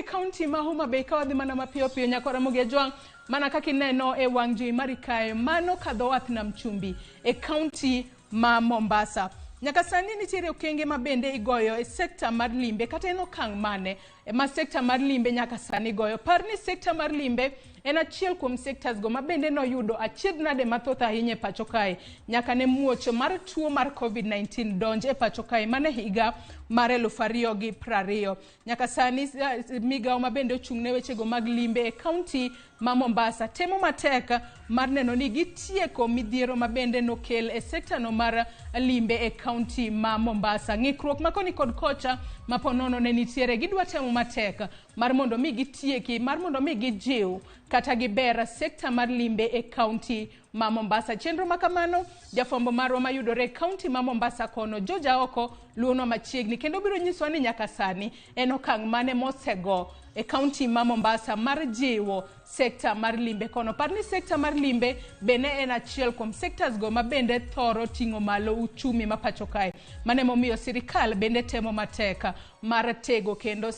e county ma Homa Bay ka wadhi mana mapiyo piyo nyaka Ramogi Jwang mana kaka ineno e wang' jowi mari kae mano kadho wath nam chumbi e county ma Mombasa. Nyaka sani nitiere okenge ma bende igoyo e sekta mar Limbe kata en okang' mane ma sekta mar Limbe nyaka sani goyo. Par ni sekta mar Limbe en achiel kuom sectors go ma bende noyudo achiedhnade mathoth ahinya e pacho kae nyaka ne muocho mar tuo mar COVID-19 donje e pacho kae mane higa mar 2020. Nyaka sani migao ma bende ochung'ne wechego mag Limbe e county ma Mombasa temo matek mar neno ni gitieko midhiero ma bende nokel e sekta no mar Limbe e county ma Mombasa. Ng'ikruok ma koni kod kocha ma ponono ne nitiere, gidwa temo matek mar mondo mi gitieki, mar mondo mi gijiw kata giber sekta mar Limbe e county ma Mombasa. Chenro makamano jafombo marwa mayudore e county ma Mombasa kono Joja oko luono machiegni kendo biro nyiswa ni nyaka sani en okang' mane mosego e county ma Mombasa mar jiwo sekta mar Limbe kono. Par ni sekta mar Limbe bene en achiel kuom sectors go ma bende thoro ting'o malo uchumi ma pacho kae. Mane momiyo sirikal bende temo matek mar tego kendo